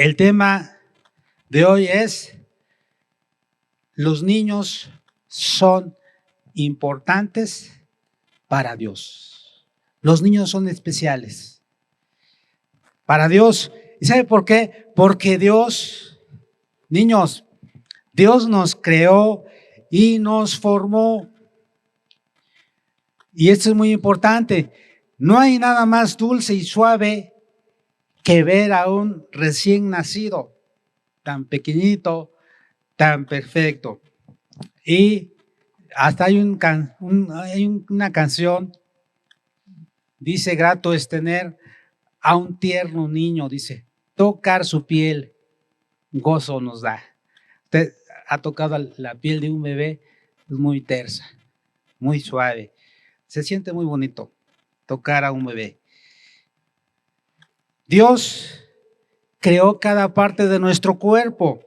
El tema de hoy es: los niños son importantes para Dios. Los niños son especiales para Dios. ¿Y sabe por qué? Porque Dios, niños, Dios nos creó y nos formó. Y esto es muy importante. No hay nada más dulce y suave que ver a un recién nacido, tan pequeñito, tan perfecto. Y hasta hay una canción, dice: grato es tener a un tierno niño, dice, tocar su piel, gozo nos da. Usted ha tocado la piel de un bebé, es muy tersa, muy suave, se siente muy bonito tocar a un bebé. Dios creó cada parte de nuestro cuerpo,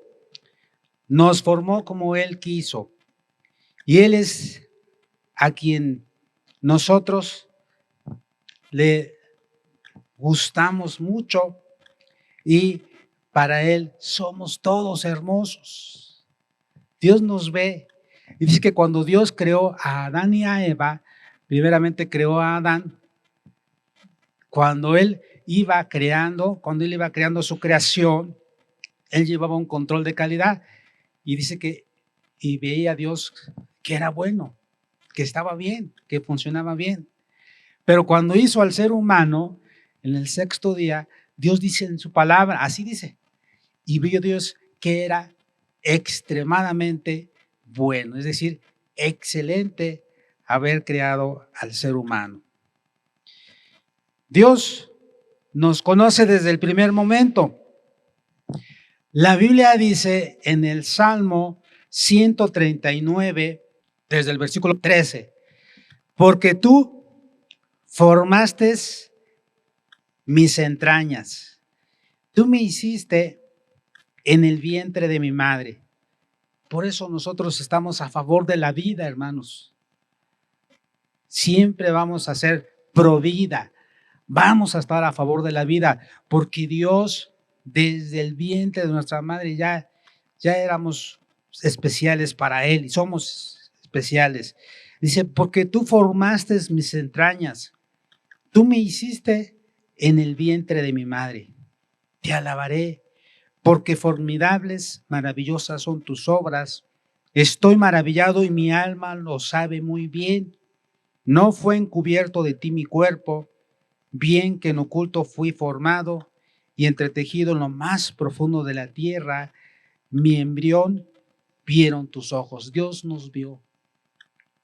nos formó como Él quiso, y Él es a quien nosotros le gustamos mucho, y para Él somos todos hermosos. Dios nos ve, y dice que cuando Dios creó a Adán y a Eva, primeramente creó a Adán. Cuando Él iba creando su creación, Él llevaba un control de calidad, y dice que y veía a Dios que era bueno, que estaba bien, que funcionaba bien. Pero cuando hizo al ser humano, en el sexto día, Dios dice en su palabra, así dice, y vio Dios que era extremadamente bueno, es decir, excelente haber creado al ser humano. Dios nos conoce desde el primer momento. La Biblia dice en el Salmo 139, desde el versículo 13, porque tú formaste mis entrañas, tú me hiciste en el vientre de mi madre. Por eso nosotros estamos a favor de la vida, hermanos. Siempre vamos a ser pro vida, vamos a estar a favor de la vida, porque Dios desde el vientre de nuestra madre ya éramos especiales para Él, y somos especiales. Dice, porque tú formaste mis entrañas, tú me hiciste en el vientre de mi madre. Te alabaré, porque formidables, maravillosas son tus obras. Estoy maravillado y mi alma lo sabe muy bien. No fue encubierto de ti mi cuerpo, bien que en oculto fui formado y entretejido en lo más profundo de la tierra. Mi embrión vieron tus ojos. Dios nos vio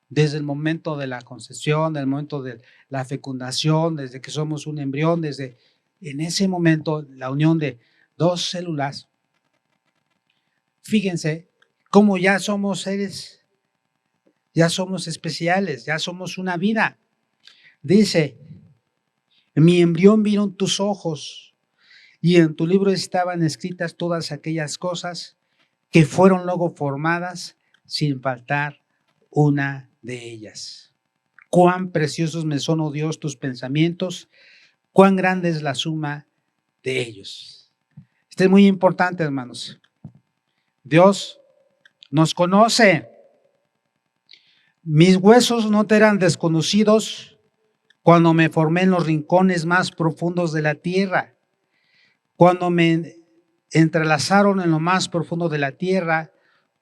desde el momento de la concepción, del momento de la fecundación, desde que somos un embrión, desde en ese momento la unión de dos células. Fíjense cómo ya somos seres, ya somos especiales, ya somos una vida. Dice, en mi embrión vieron tus ojos, y en tu libro estaban escritas todas aquellas cosas que fueron luego formadas, sin faltar una de ellas. Cuán preciosos me son, oh Dios, tus pensamientos, cuán grande es la suma de ellos. Esto es muy importante, hermanos. Dios nos conoce. Mis huesos no te eran desconocidos cuando me formé en los rincones más profundos de la tierra. Cuando me entrelazaron en lo más profundo de la tierra,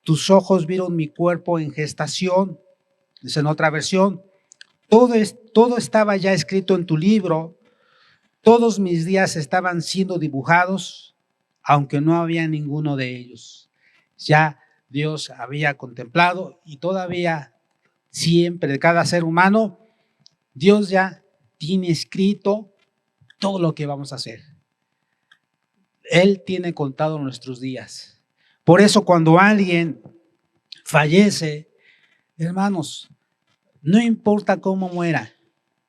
tus ojos vieron mi cuerpo en gestación. Dice en otra versión, todo estaba ya escrito en tu libro, todos mis días estaban siendo dibujados, aunque no había ninguno de ellos. Ya Dios había contemplado, y todavía siempre de cada ser humano, Dios ya tiene escrito todo lo que vamos a hacer. Él tiene contado nuestros días. Por eso cuando alguien fallece, hermanos, no importa cómo muera,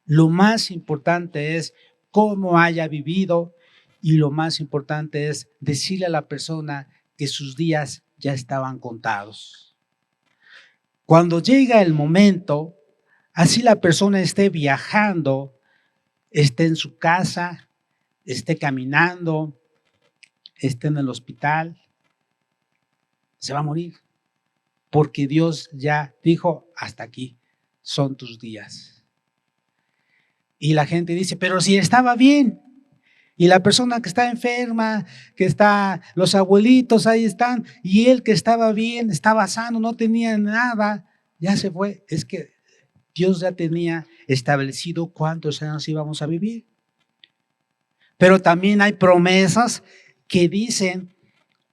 lo más importante es cómo haya vivido, y lo más importante es decirle a la persona que sus días ya estaban contados. Cuando llega el momento, así la persona esté viajando, esté en su casa, esté caminando, esté en el hospital, se va a morir, porque Dios ya dijo, hasta aquí son tus días. Y la gente dice, pero si estaba bien, y la persona que está enferma, los abuelitos ahí están, y él que estaba bien, estaba sano, no tenía nada, ya se fue. Es que Dios ya tenía establecido cuántos años íbamos a vivir. Pero también hay promesas que dicen,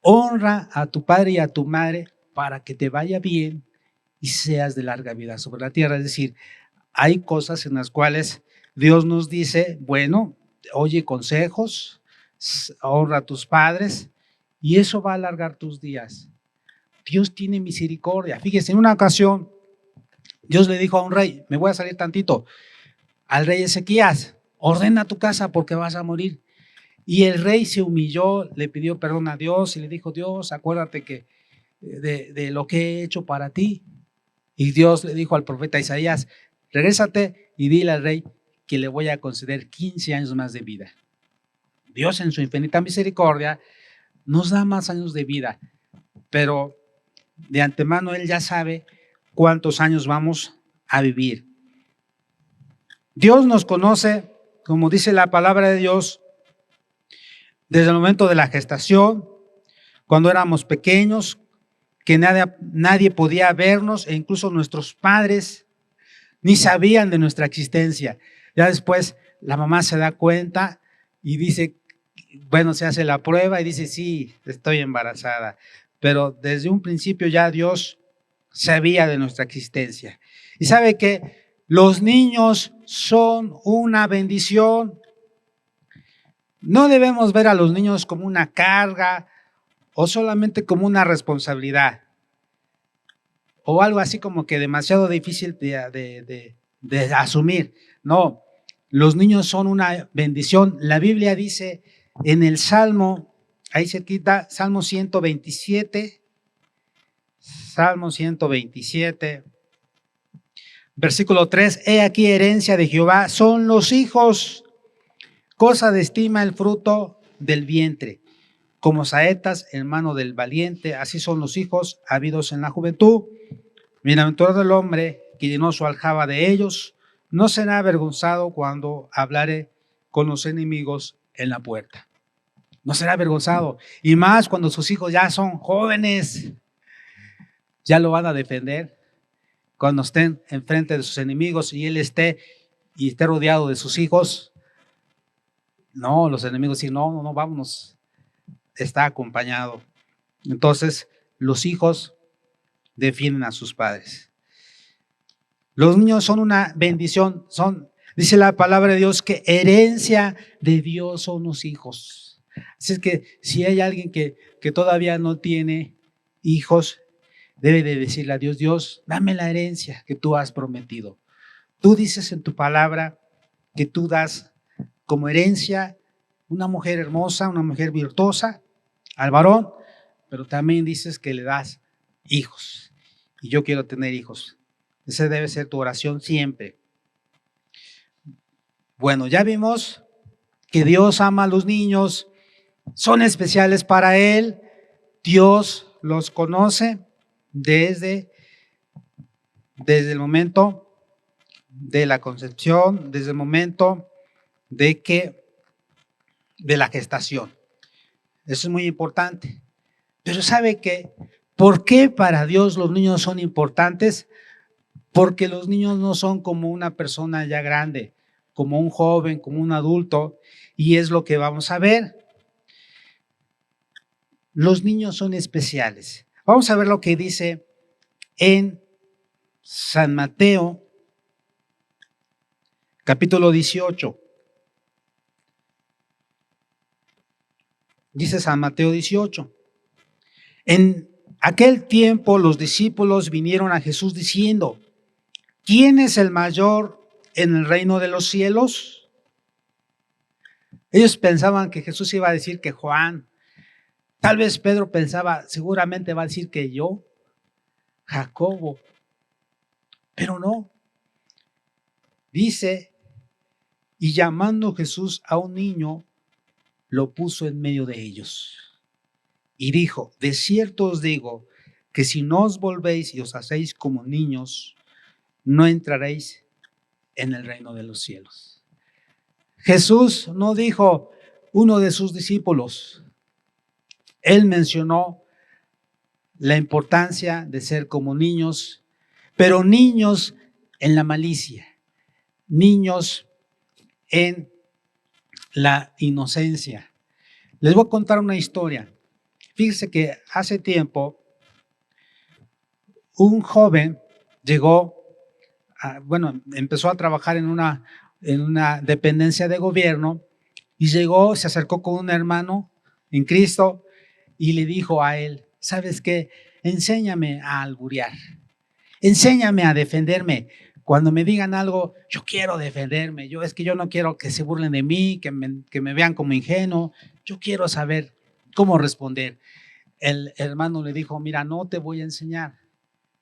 honra a tu padre y a tu madre para que te vaya bien y seas de larga vida sobre la tierra. Es decir, hay cosas en las cuales Dios nos dice, bueno, oye consejos, honra a tus padres y eso va a alargar tus días. Dios tiene misericordia. Fíjese, en una ocasión Dios le dijo a un rey, me voy a salir tantito, al rey Ezequías, ordena tu casa porque vas a morir. Y el rey se humilló, le pidió perdón a Dios y le dijo, Dios, acuérdate que de lo que he hecho para ti. Y Dios le dijo al profeta Isaías, regrésate y dile al rey que le voy a conceder 15 años más de vida. Dios en su infinita misericordia nos da más años de vida, pero de antemano Él ya sabe cuántos años vamos a vivir. Dios nos conoce, como dice la palabra de Dios, desde el momento de la gestación, cuando éramos pequeños, que nadie podía vernos, e incluso nuestros padres ni sabían de nuestra existencia. Ya después la mamá se da cuenta y dice, bueno, se hace la prueba y dice, sí, estoy embarazada. Pero desde un principio ya Dios sabía de nuestra existencia. Y sabe que los niños son una bendición. No debemos ver a los niños como una carga o solamente como una responsabilidad o algo así como que demasiado difícil de asumir. No, los niños son una bendición. La Biblia dice en el Salmo, ahí cerquita, Salmo 127, versículo 3, he aquí herencia de Jehová, son los hijos, cosa de estima el fruto del vientre. Como saetas en mano del valiente, así son los hijos habidos en la juventud. Bienaventurado el hombre que llenó su aljaba de ellos, no será avergonzado cuando hablare con los enemigos en la puerta. No será avergonzado. Y más cuando sus hijos ya son jóvenes, ya lo van a defender. Cuando estén enfrente de sus enemigos y él esté rodeado de sus hijos, no, los enemigos dicen, no, vámonos, está acompañado. Entonces, los hijos defienden a sus padres. Los niños son una bendición, dice la palabra de Dios que herencia de Dios son los hijos. Así es que si hay alguien que todavía no tiene hijos, debe de decirle a Dios, Dios, dame la herencia que tú has prometido. Tú dices en tu palabra que tú das como herencia una mujer hermosa, una mujer virtuosa al varón, pero también dices que le das hijos. Y yo quiero tener hijos. Esa debe ser tu oración siempre. Bueno, ya vimos que Dios ama a los niños, son especiales para Él. Dios los conoce desde el momento de la concepción, desde el momento de la gestación. Eso es muy importante. Pero ¿sabe qué? ¿Por qué para Dios los niños son importantes? Porque los niños no son como una persona ya grande, como un joven, como un adulto, y es lo que vamos a ver. Los niños son especiales. Vamos a ver lo que dice en San Mateo, capítulo 18. Dice San Mateo 18. En aquel tiempo los discípulos vinieron a Jesús diciendo, ¿quién es el mayor en el reino de los cielos? Ellos pensaban que Jesús iba a decir que Juan, tal vez Pedro pensaba, seguramente va a decir que yo, Jacobo, pero no. Dice, y llamando Jesús a un niño, lo puso en medio de ellos. y dijo, de cierto os digo que si no os volvéis y os hacéis como niños, no entraréis en el reino de los cielos. Jesús no dijo uno de sus discípulos. Él mencionó la importancia de ser como niños, pero niños en la malicia, niños en la inocencia. Les voy a contar una historia. Fíjense que hace tiempo un joven llegó, empezó a trabajar en una dependencia de gobierno y llegó, se acercó con un hermano en Cristo y le dijo a él, ¿sabes qué? Enséñame a alburear, enséñame a defenderme. Cuando me digan algo, yo quiero defenderme, es que yo no quiero que se burlen de mí, que me vean como ingenuo, yo quiero saber cómo responder. El hermano le dijo, mira, no te voy a enseñar.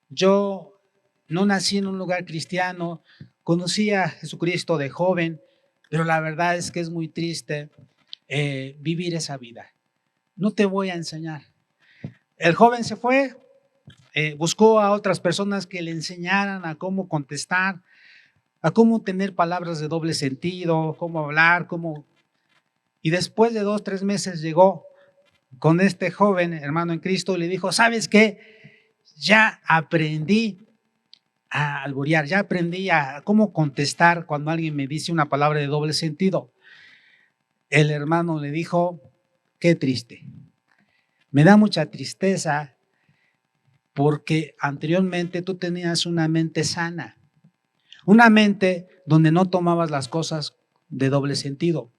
Yo no nací en un lugar cristiano, conocí a Jesucristo de joven, pero la verdad es que es muy triste vivir esa vida. No te voy a enseñar. El joven se fue, buscó a otras personas que le enseñaran a cómo contestar, a cómo tener palabras de doble sentido, cómo hablar, Y después de 2, 3 meses llegó con este joven hermano en Cristo y le dijo, ¿sabes qué? Ya aprendí a alburear, ya aprendí a cómo contestar cuando alguien me dice una palabra de doble sentido. El hermano le dijo, qué triste. Me da mucha tristeza porque anteriormente tú tenías una mente sana, una mente donde no tomabas las cosas de doble sentido.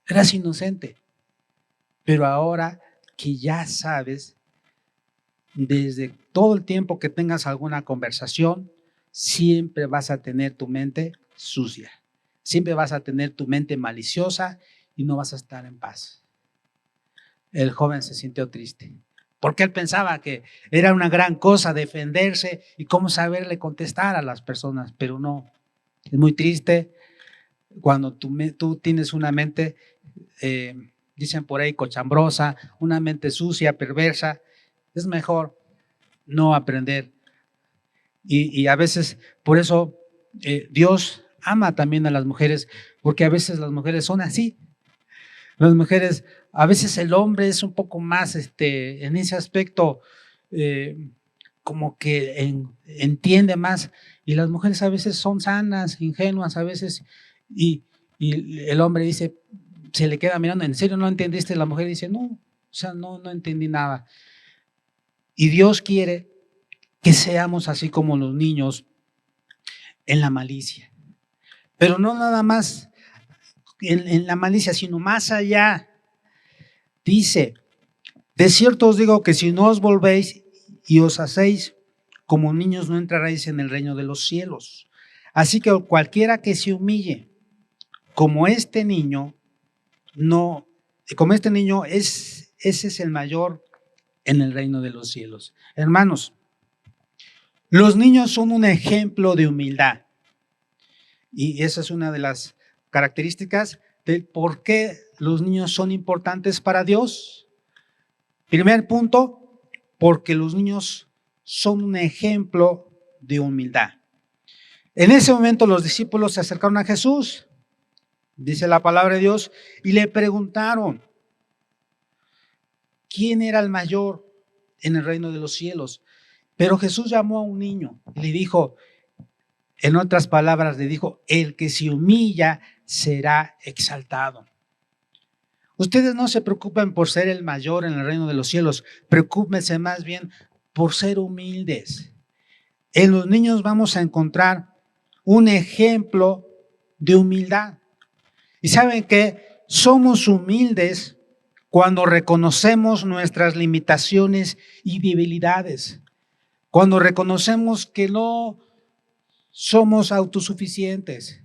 Eras inocente, pero ahora que ya sabes, desde todo el tiempo que tengas alguna conversación, siempre vas a tener tu mente sucia, siempre vas a tener tu mente maliciosa y no vas a estar en paz. El joven se sintió triste, porque él pensaba que era una gran cosa defenderse y cómo saberle contestar a las personas, pero no. Es muy triste cuando tú tienes una mente, dicen por ahí, cochambrosa, una mente sucia, perversa. Es mejor no aprender. Y a veces, por eso, Dios ama también a las mujeres, porque a veces las mujeres son así. Las mujeres, a veces el hombre es un poco más, en ese aspecto, como que entiende más, y las mujeres a veces son sanas, ingenuas a veces, y el hombre dice, se le queda mirando, ¿en serio no entendiste? La mujer dice, no, o sea, no entendí nada. Y Dios quiere que seamos así como los niños en la malicia, pero no nada más en la malicia, sino más allá. Dice, de cierto os digo que si no os volvéis y os hacéis como niños, no entraréis en el reino de los cielos. Así que cualquiera que se humille como este niño, ese es el mayor en el reino de los cielos. Hermanos, los niños son un ejemplo de humildad. Y esa es una de las características de por qué los niños son importantes para Dios. Primer punto, porque los niños son un ejemplo de humildad. En ese momento los discípulos se acercaron a Jesús, dice la palabra de Dios, y le preguntaron, ¿quién era el mayor en el reino de los cielos? Pero Jesús llamó a un niño y le dijo, en otras palabras, le dijo, el que se humilla será exaltado. Ustedes no se preocupen por ser el mayor en el reino de los cielos, preocúpense más bien por ser humildes. En los niños vamos a encontrar un ejemplo de humildad. Y saben que somos humildes cuando reconocemos nuestras limitaciones y debilidades, cuando reconocemos que no somos autosuficientes,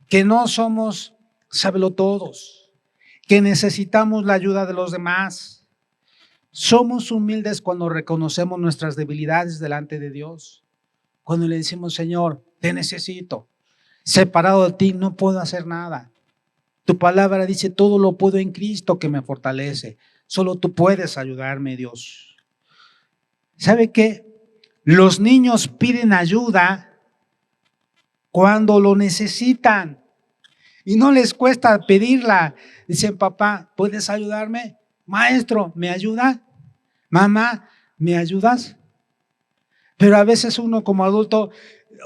que no somos sabelotodos, que necesitamos la ayuda de los demás. Somos humildes cuando reconocemos nuestras debilidades delante de Dios, cuando le decimos, Señor, te necesito, separado de ti no puedo hacer nada. Tu palabra dice, todo lo puedo en Cristo que me fortalece. Solo tú puedes ayudarme, Dios. ¿Sabe qué? Los niños piden ayuda cuando lo necesitan y no les cuesta pedirla. Dicen, papá, ¿puedes ayudarme? Maestro, ¿me ayuda? Mamá, ¿me ayudas? Pero a veces uno como adulto,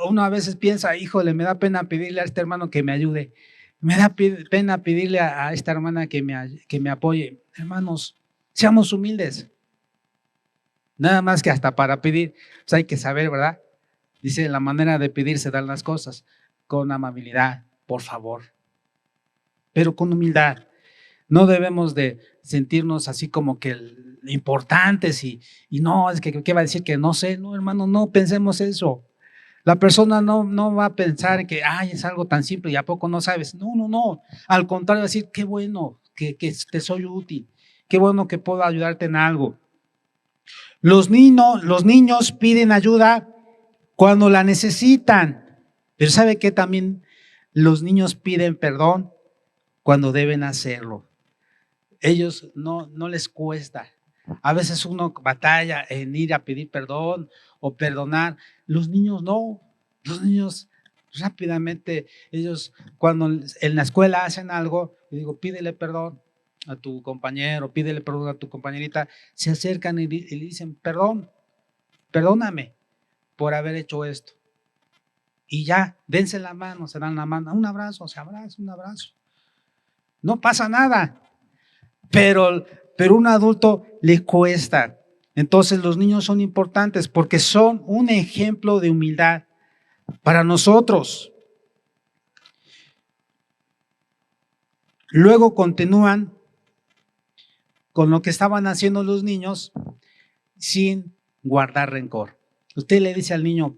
uno a veces piensa, híjole, me da pena pedirle a este hermano que me ayude. Me da pena pedirle a esta hermana que me apoye. Hermanos, seamos humildes. Nada más que hasta para pedir, pues hay que saber, ¿verdad? Dice, la manera de pedir se dan las cosas, con amabilidad, por favor, pero con humildad. No debemos de sentirnos así como que importantes y no, es que ¿qué va a decir? Que no sé. No, hermano, no pensemos eso. La persona no va a pensar que, ay, es algo tan simple y ¿a poco no sabes? No, no, no. Al contrario, decir, qué bueno que te soy útil, qué bueno que puedo ayudarte en algo. Los niños piden ayuda cuando la necesitan, pero ¿sabe qué? También los niños piden perdón cuando deben hacerlo. Ellos no les cuesta. A veces uno batalla en ir a pedir perdón o perdonar. Los niños no. Los niños rápidamente, ellos cuando en la escuela hacen algo, digo, pídele perdón a tu compañero, pídele perdón a tu compañerita, se acercan y le dicen, perdóname por haber hecho esto. Y ya, dense la mano, se dan la mano, un abrazo, se abraza, un abrazo. No pasa nada. Pero un adulto le cuesta. Entonces los niños son importantes porque son un ejemplo de humildad para nosotros. Luego continúan con lo que estaban haciendo los niños sin guardar rencor. Usted le dice al niño,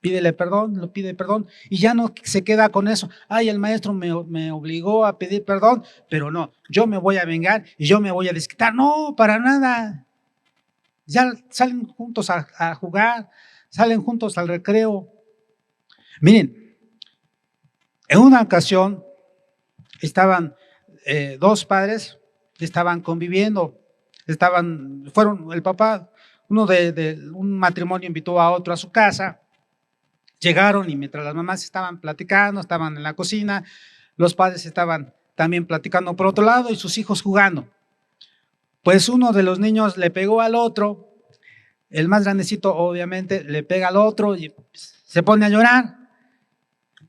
pídele perdón, lo pide perdón y ya no se queda con eso. Ay, el maestro me obligó a pedir perdón, pero no, yo me voy a vengar y yo me voy a desquitar. No, para nada. Ya salen juntos a jugar, salen juntos al recreo. Miren, en una ocasión estaban dos padres, estaban conviviendo, fueron el papá, uno de un matrimonio invitó a otro a su casa. Llegaron y mientras las mamás estaban platicando, estaban en la cocina, los padres estaban también platicando por otro lado y sus hijos jugando. Pues uno de los niños le pegó al otro, el más grandecito obviamente le pega al otro y se pone a llorar.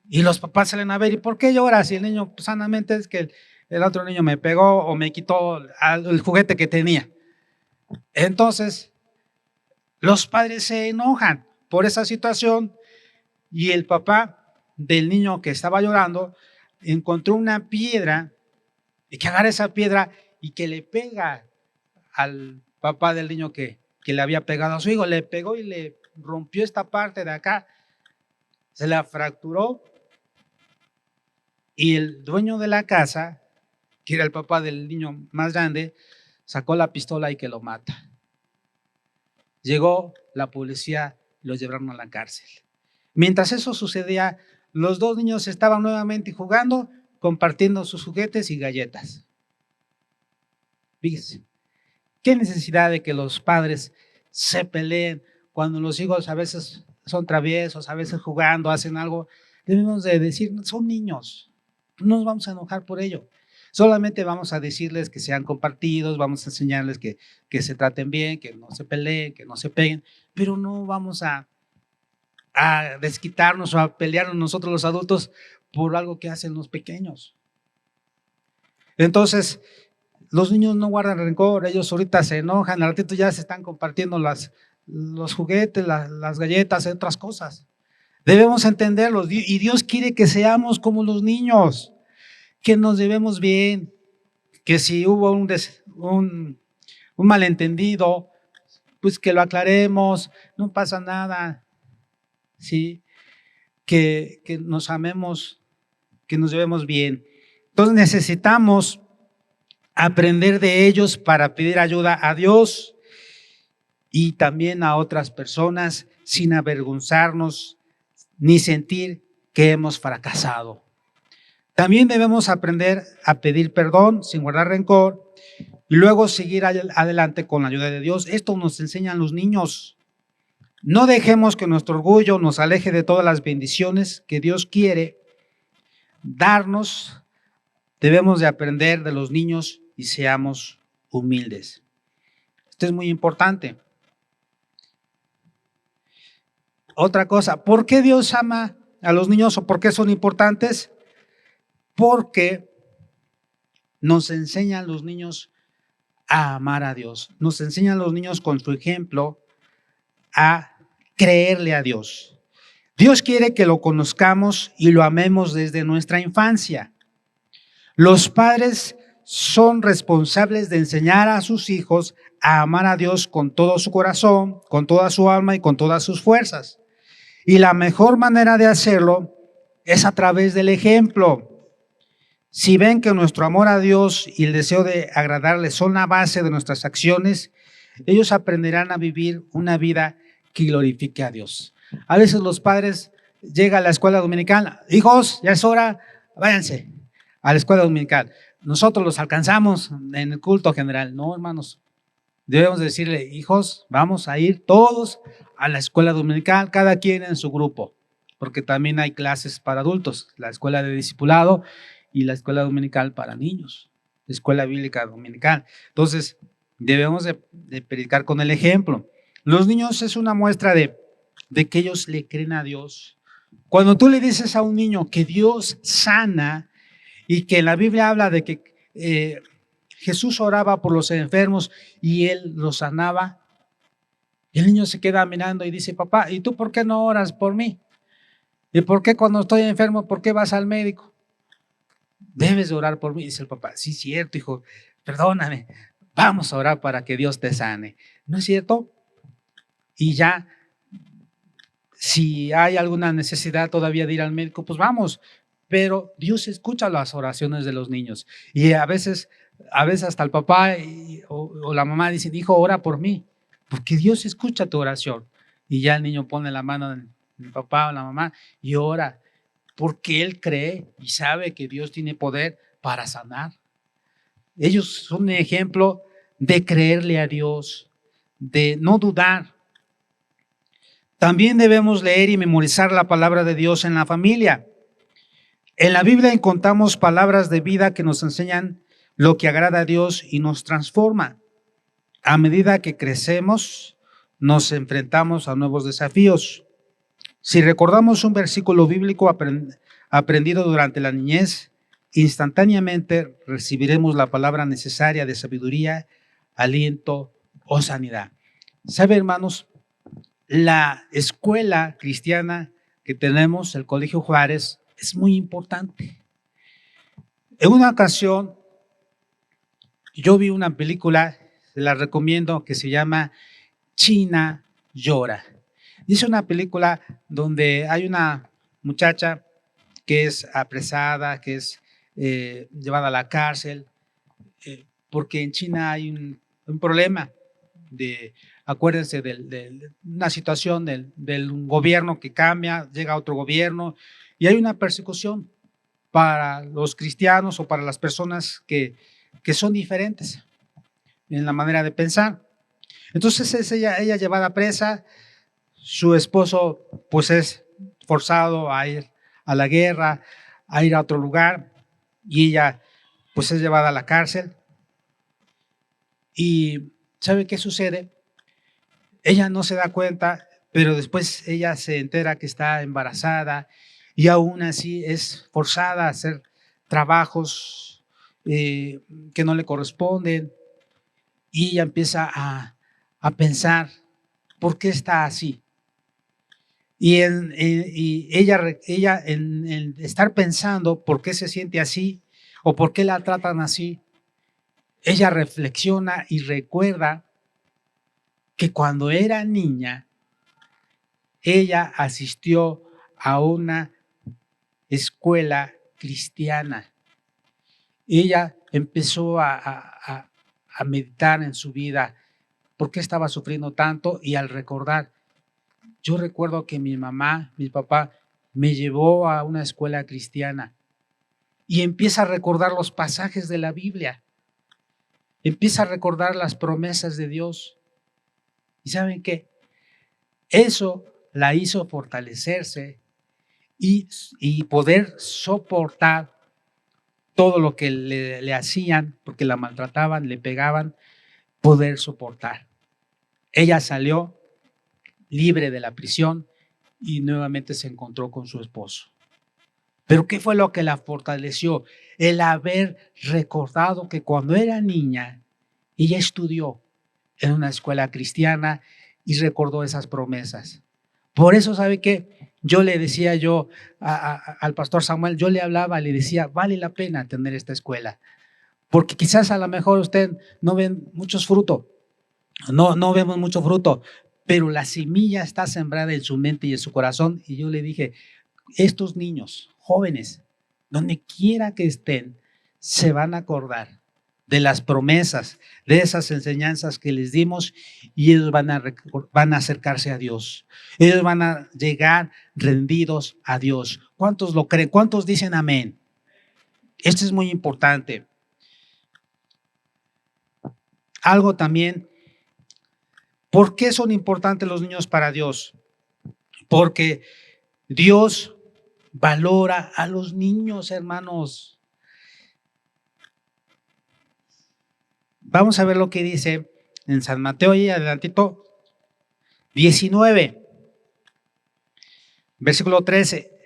Y los papás salen a ver, ¿y por qué lloras? Y el niño, pues, sanamente, es que el otro niño me pegó o me quitó el juguete que tenía. Entonces, los padres se enojan por esa situación. Y el papá del niño que estaba llorando encontró una piedra y que agarra esa piedra y que le pega al papá del niño que le había pegado a su hijo. Le pegó y le rompió esta parte de acá, se la fracturó y el dueño de la casa, que era el papá del niño más grande, sacó la pistola y que lo mata. Llegó la policía y los llevaron a la cárcel. Mientras eso sucedía, los dos niños estaban nuevamente jugando, compartiendo sus juguetes y galletas. Fíjense, qué necesidad de que los padres se peleen cuando los hijos a veces son traviesos, a veces jugando, hacen algo. Debemos de decir, son niños, no nos vamos a enojar por ello. Solamente vamos a decirles que sean compartidos, vamos a enseñarles que se traten bien, que no se peleen, que no se peguen, pero no vamos a desquitarnos o a pelearnos nosotros los adultos por algo que hacen los pequeños. Entonces, los niños no guardan rencor, ellos ahorita se enojan, al ratito ya se están compartiendo los juguetes, las galletas, otras cosas. Debemos entenderlo y Dios quiere que seamos como los niños, que nos llevemos bien, que si hubo un malentendido, pues que lo aclaremos, no pasa nada. ¿Sí? Que nos amemos, que nos llevemos bien. Entonces necesitamos aprender de ellos para pedir ayuda a Dios y también a otras personas sin avergonzarnos ni sentir que hemos fracasado. También debemos aprender a pedir perdón sin guardar rencor y luego seguir adelante con la ayuda de Dios. Esto nos enseñan los niños. No dejemos que nuestro orgullo nos aleje de todas las bendiciones que Dios quiere darnos. Debemos de aprender de los niños y seamos humildes. Esto es muy importante. Otra cosa, ¿por qué Dios ama a los niños o por qué son importantes? Porque nos enseñan los niños a amar a Dios. Nos enseñan los niños con su ejemplo a creerle a Dios. Dios quiere que lo conozcamos y lo amemos desde nuestra infancia. Los padres son responsables de enseñar a sus hijos a amar a Dios con todo su corazón, con toda su alma y con todas sus fuerzas. Y la mejor manera de hacerlo es a través del ejemplo. Si ven que nuestro amor a Dios y el deseo de agradarle son la base de nuestras acciones, ellos aprenderán a vivir una vida que glorifique a Dios. A veces los padres llegan a la escuela dominical, hijos, ya es hora, váyanse a la escuela dominical. Nosotros los alcanzamos en el culto general. No, hermanos, debemos decirle, hijos, vamos a ir todos a la escuela dominical, cada quien en su grupo, porque también hay clases para adultos, la escuela de discipulado y la escuela dominical para niños, la escuela bíblica dominical. Entonces, debemos de predicar con el ejemplo. Los niños es una muestra de que ellos le creen a Dios. Cuando tú le dices a un niño que Dios sana y que la Biblia habla de que Jesús oraba por los enfermos y Él los sanaba, el niño se queda mirando y dice, papá, ¿y tú por qué no oras por mí? ¿Y por qué cuando estoy enfermo, por qué vas al médico? Debes de orar por mí. Dice el papá, sí, cierto, hijo, perdóname, vamos a orar para que Dios te sane. ¿No es cierto? Y ya, si hay alguna necesidad todavía de ir al médico, pues vamos. Pero Dios escucha las oraciones de los niños. Y a veces hasta el papá o la mamá dicen, hijo, ora por mí, porque Dios escucha tu oración. Y ya el niño pone la mano en el papá o la mamá y ora, porque él cree y sabe que Dios tiene poder para sanar. Ellos son un ejemplo de creerle a Dios, de no dudar. También debemos leer y memorizar la palabra de Dios en la familia. En la Biblia encontramos palabras de vida que nos enseñan lo que agrada a Dios y nos transforma. A medida que crecemos, nos enfrentamos a nuevos desafíos. Si recordamos un versículo bíblico aprendido durante la niñez, instantáneamente recibiremos la palabra necesaria de sabiduría, aliento o sanidad. ¿Sabe, hermanos? La escuela cristiana que tenemos, el Colegio Juárez, es muy importante. En una ocasión, yo vi una película, se la recomiendo, que se llama China llora. Es una película donde hay una muchacha que es apresada, que es llevada a la cárcel, porque en China hay un problema acuérdense de una situación del gobierno que cambia, llega otro gobierno y hay una persecución para los cristianos o para las personas que son diferentes en la manera de pensar. Entonces es ella llevada presa, su esposo pues es forzado a ir a la guerra, a ir a otro lugar y ella pues es llevada a la cárcel. Y ¿sabe qué sucede? Ella no se da cuenta, pero después ella se entera que está embarazada y aún así es forzada a hacer trabajos que no le corresponden y ella empieza a pensar, ¿por qué está así? Y ella en estar pensando por qué se siente así o por qué la tratan así, ella reflexiona y recuerda que cuando era niña, ella asistió a una escuela cristiana. Ella empezó a meditar en su vida, por qué estaba sufriendo tanto, y al recordar, yo recuerdo que mi mamá, mi papá, me llevó a una escuela cristiana y empieza a recordar los pasajes de la Biblia. empieza a recordar las promesas de Dios. ¿Y saben qué? Eso la hizo fortalecerse y poder soportar todo lo que le hacían, porque la maltrataban, le pegaban, poder soportar. Ella salió libre de la prisión y nuevamente se encontró con su esposo. Pero ¿qué fue lo que la fortaleció? El haber recordado que cuando era niña, ella estudió en una escuela cristiana y recordó esas promesas. Por eso, ¿sabe qué? Yo le decía al pastor Samuel, yo le hablaba, le decía, vale la pena tener esta escuela, porque quizás a lo mejor usted no ve muchos frutos, no vemos mucho fruto, pero la semilla está sembrada en su mente y en su corazón. Y yo le dije, estos niños, jóvenes, donde quiera que estén, se van a acordar de las promesas, de esas enseñanzas que les dimos, y ellos van a acercarse a Dios. Ellos van a llegar rendidos a Dios. ¿Cuántos lo creen? ¿Cuántos dicen amén? Esto es muy importante. Algo también, ¿por qué son importantes los niños para Dios? Porque Dios valora a los niños, hermanos. Vamos a ver lo que dice en San Mateo y adelantito 19, versículo 13.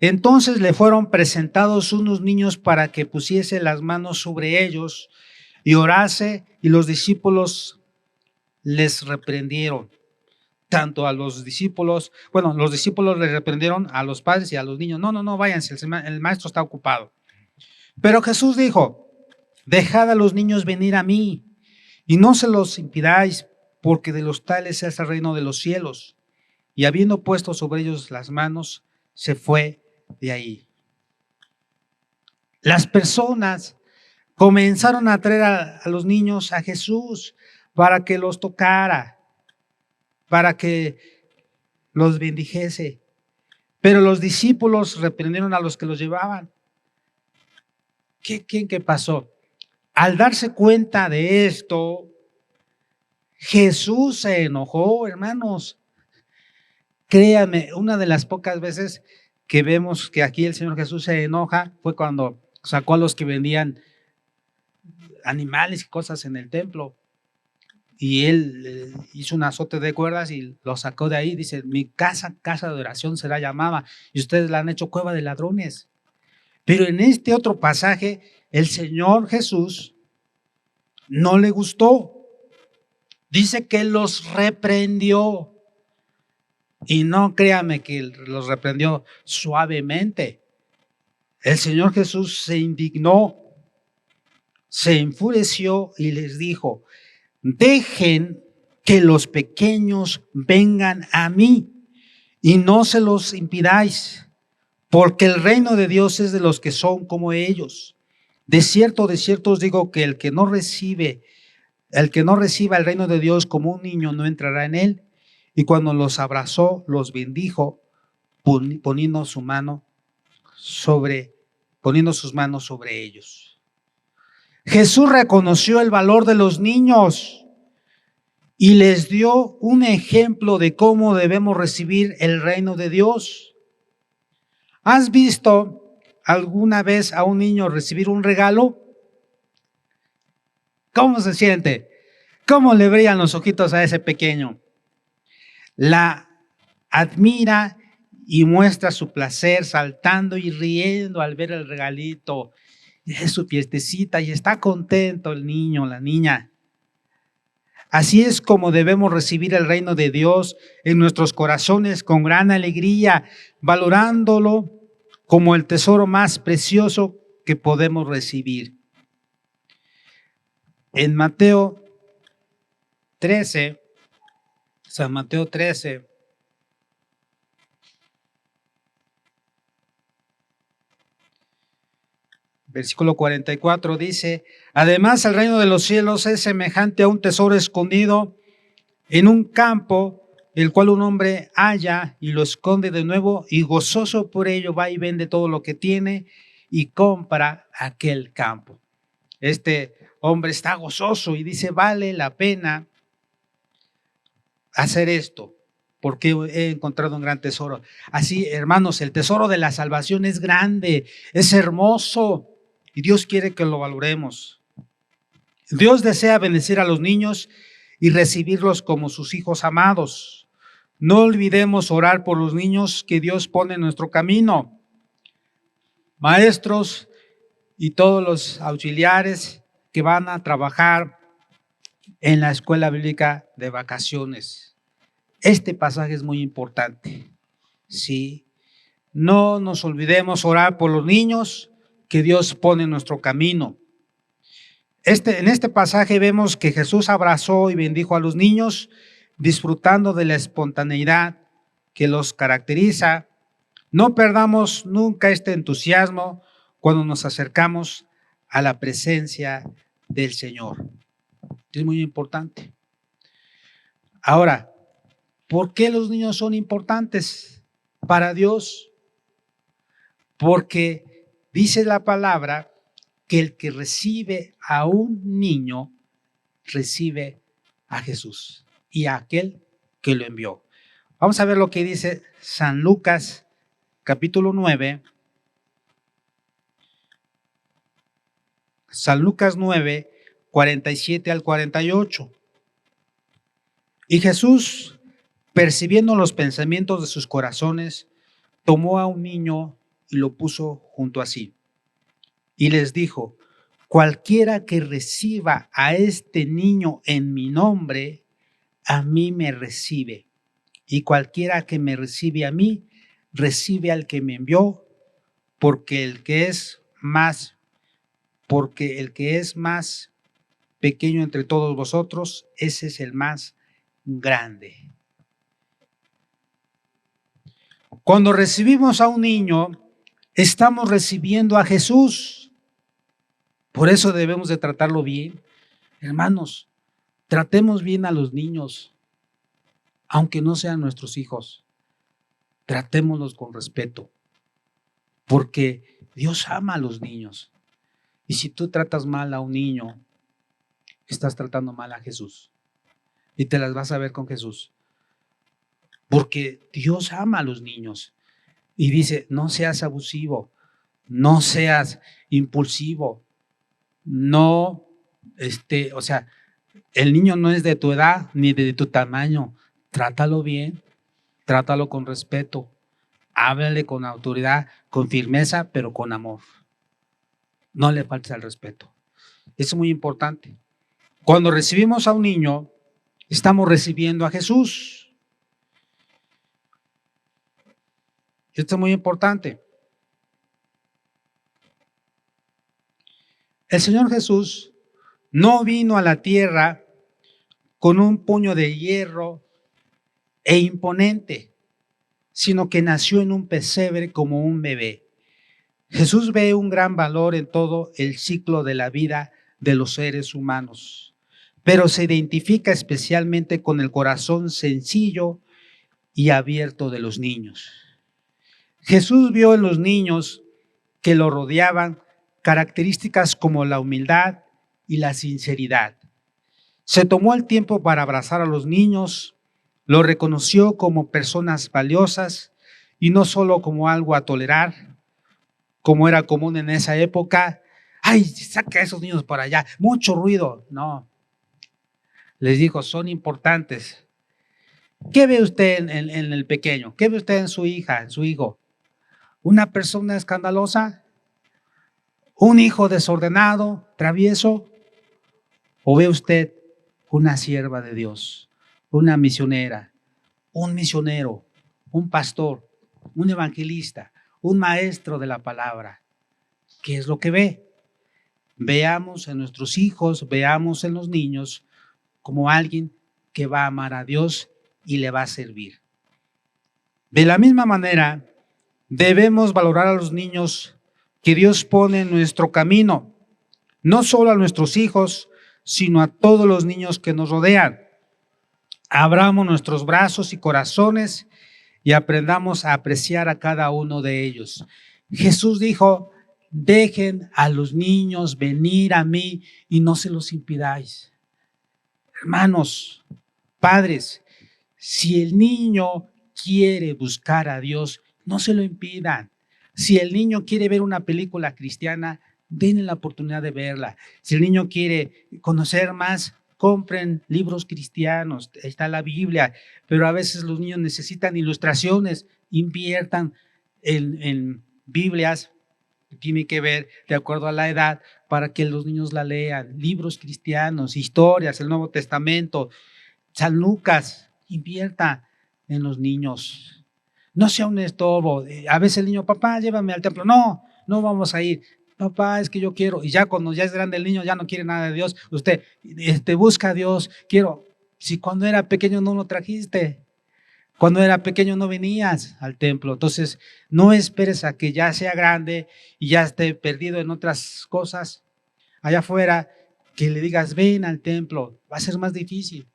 Entonces le fueron presentados unos niños para que pusiese las manos sobre ellos y orase, y los discípulos les reprendieron. Tanto a los discípulos, los discípulos les reprendieron a los padres y a los niños. No, váyanse, el maestro está ocupado. Pero Jesús dijo, dejad a los niños venir a mí y no se los impidáis, porque de los tales es el reino de los cielos. Y habiendo puesto sobre ellos las manos, se fue de ahí. Las personas comenzaron a traer a los niños a Jesús para que los tocara, para que los bendijese. Pero los discípulos reprendieron a los que los llevaban. ¿Qué pasó? Al darse cuenta de esto, Jesús se enojó, hermanos. Créanme, una de las pocas veces que vemos que aquí el Señor Jesús se enoja fue cuando sacó a los que vendían animales y cosas en el templo. Y él hizo un azote de cuerdas y los sacó de ahí. Dice, mi casa, casa de oración será llamada, y ustedes la han hecho cueva de ladrones. Pero en este otro pasaje, el Señor Jesús no le gustó. Dice que los reprendió. Y no créame que los reprendió suavemente. El Señor Jesús se indignó, se enfureció y les dijo, dejen que los pequeños vengan a mí y no se los impidáis, porque el reino de Dios es de los que son como ellos. De cierto os digo que el que no reciba el reino de Dios como un niño no entrará en él. Y cuando los abrazó, los bendijo, poniendo sus manos sobre ellos. Jesús reconoció el valor de los niños y les dio un ejemplo de cómo debemos recibir el reino de Dios. ¿Has visto alguna vez a un niño recibir un regalo? ¿Cómo se siente? ¿Cómo le brillan los ojitos a ese pequeño? La admira y muestra su placer saltando y riendo al ver el regalito. Es su fiestecita y está contento el niño, la niña. Así es como debemos recibir el reino de Dios en nuestros corazones con gran alegría, valorándolo como el tesoro más precioso que podemos recibir. En Mateo 13, San Mateo 13, versículo 44 dice, además el reino de los cielos es semejante a un tesoro escondido en un campo, el cual un hombre halla y lo esconde de nuevo, y gozoso por ello va y vende todo lo que tiene y compra aquel campo. este hombre está gozoso y dice, vale la pena hacer esto, porque he encontrado un gran tesoro. Así, hermanos, el tesoro de la salvación es grande, es hermoso y Dios quiere que lo valoremos. Dios desea bendecir a los niños y recibirlos como sus hijos amados. No olvidemos orar por los niños que Dios pone en nuestro camino. Maestros y todos los auxiliares que van a trabajar en la escuela bíblica de vacaciones. Este pasaje es muy importante. Sí, no nos olvidemos orar por los niños que Dios pone en nuestro camino. En este pasaje vemos que Jesús abrazó y bendijo a los niños, disfrutando de la espontaneidad que los caracteriza. No perdamos nunca este entusiasmo cuando nos acercamos a la presencia del Señor. Es muy importante. Ahora, ¿por qué los niños son importantes para Dios? Porque dice la palabra que el que recibe a un niño, recibe a Jesús y a aquel que lo envió. Vamos a ver lo que dice San Lucas, capítulo 9. San Lucas 9, 47 al 48. Y Jesús, percibiendo los pensamientos de sus corazones, tomó a un niño y lo puso junto a sí. Y les dijo, cualquiera que reciba a este niño en mi nombre, a mí me recibe. Y cualquiera que me recibe a mí, recibe al que me envió, porque el que es más pequeño entre todos vosotros, ese es el más grande. Cuando recibimos a un niño, estamos recibiendo a Jesús. Por eso debemos de tratarlo bien. Hermanos, tratemos bien a los niños, aunque no sean nuestros hijos. Tratémoslos con respeto, porque Dios ama a los niños. Y si tú tratas mal a un niño, estás tratando mal a Jesús. Y te las vas a ver con Jesús. Porque Dios ama a los niños. Y dice, no seas abusivo, no seas impulsivo, no, el niño no es de tu edad ni de tu tamaño. Trátalo bien, trátalo con respeto, háblale con autoridad, con firmeza, pero con amor. No le faltes al respeto. Eso es muy importante. Cuando recibimos a un niño, estamos recibiendo a Jesús. Esto es muy importante. El Señor Jesús no vino a la tierra con un puño de hierro e imponente, sino que nació en un pesebre como un bebé. Jesús ve un gran valor en todo el ciclo de la vida de los seres humanos, pero se identifica especialmente con el corazón sencillo y abierto de los niños. Jesús vio en los niños que lo rodeaban características como la humildad y la sinceridad. Se tomó el tiempo para abrazar a los niños, lo reconoció como personas valiosas y no solo como algo a tolerar, como era común en esa época. ¡Ay, saca a esos niños para allá! ¡Mucho ruido! No. Les dijo, son importantes. ¿Qué ve usted en el pequeño? ¿Qué ve usted en su hija, en su hijo? ¿Una persona escandalosa? ¿Un hijo desordenado, travieso? ¿O ve usted una sierva de Dios, una misionera, un misionero, un pastor, un evangelista, un maestro de la palabra? ¿Qué es lo que ve? Veamos en nuestros hijos, veamos en los niños como alguien que va a amar a Dios y le va a servir. De la misma manera, debemos valorar a los niños que Dios pone en nuestro camino, no solo a nuestros hijos, sino a todos los niños que nos rodean. Abramos nuestros brazos y corazones y aprendamos a apreciar a cada uno de ellos. Jesús dijo, dejen a los niños venir a mí y no se los impidáis. Hermanos, padres, si el niño quiere buscar a Dios, no se lo impidan. Si el niño quiere ver una película cristiana, denle la oportunidad de verla. Si el niño quiere conocer más, compren libros cristianos, está la Biblia, pero a veces los niños necesitan ilustraciones, inviertan en Biblias, tiene que ver de acuerdo a la edad para que los niños la lean, libros cristianos, historias, el Nuevo Testamento, San Lucas, invierta en los niños. No sea un estorbo. A veces el niño, papá, llévame al templo. No, no vamos a ir. Papá, es que yo quiero. Y ya cuando ya es grande el niño, ya no quiere nada de Dios. Usted busca a Dios. Quiero. Si cuando era pequeño no lo trajiste. Cuando era pequeño no venías al templo. Entonces, no esperes a que ya sea grande y ya esté perdido en otras cosas allá afuera, que le digas, ven al templo. Va a ser más difícil.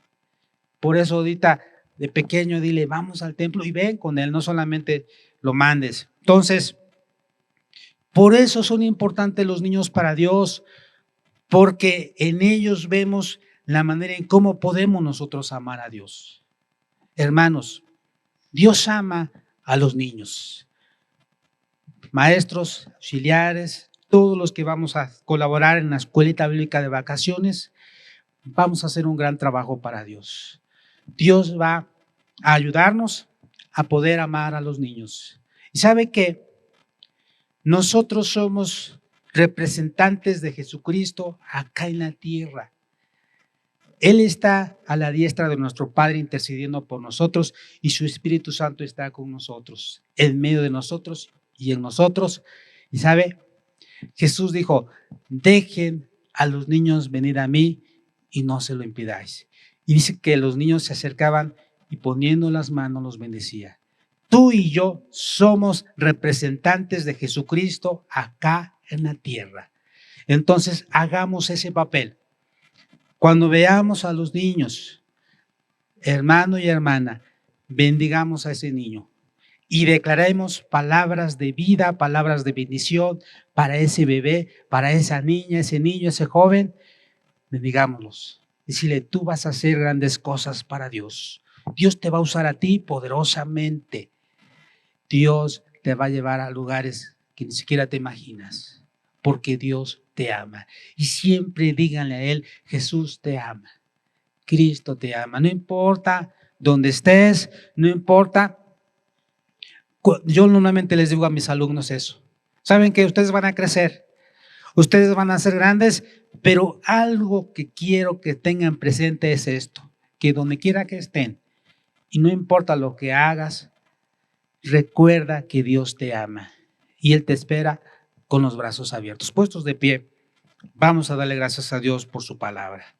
Por eso ahorita de pequeño dile, vamos al templo y ven con él, no solamente lo mandes. Entonces, por eso son importantes los niños para Dios, porque en ellos vemos la manera en cómo podemos nosotros amar a Dios. Hermanos, Dios ama a los niños. Maestros, auxiliares, todos los que vamos a colaborar en la escuelita bíblica de vacaciones, vamos a hacer un gran trabajo para Dios. Dios va a ayudarnos a poder amar a los niños. Y sabe que nosotros somos representantes de Jesucristo acá en la tierra. Él está a la diestra de nuestro Padre intercediendo por nosotros y su Espíritu Santo está con nosotros, en medio de nosotros y en nosotros. Y sabe, Jesús dijo, dejen a los niños venir a mí y no se lo impidáis. Y dice que los niños se acercaban y poniendo las manos los bendecía. Tú y yo somos representantes de Jesucristo acá en la tierra. Entonces hagamos ese papel. Cuando veamos a los niños, hermano y hermana, bendigamos a ese niño y declaremos palabras de vida, palabras de bendición para ese bebé, para esa niña, ese niño, ese joven. Bendigámoslos. Decirle, tú vas a hacer grandes cosas para Dios. Dios te va a usar a ti poderosamente. Dios te va a llevar a lugares que ni siquiera te imaginas, porque Dios te ama. Y siempre díganle a Él, Jesús te ama, Cristo te ama. No importa dónde estés, no importa. Yo normalmente les digo a mis alumnos eso. Saben que ustedes van a crecer, ustedes van a ser grandes, pero algo que quiero que tengan presente es esto, que donde quiera que estén, y no importa lo que hagas, recuerda que Dios te ama y Él te espera con los brazos abiertos. Puestos de pie, vamos a darle gracias a Dios por su palabra.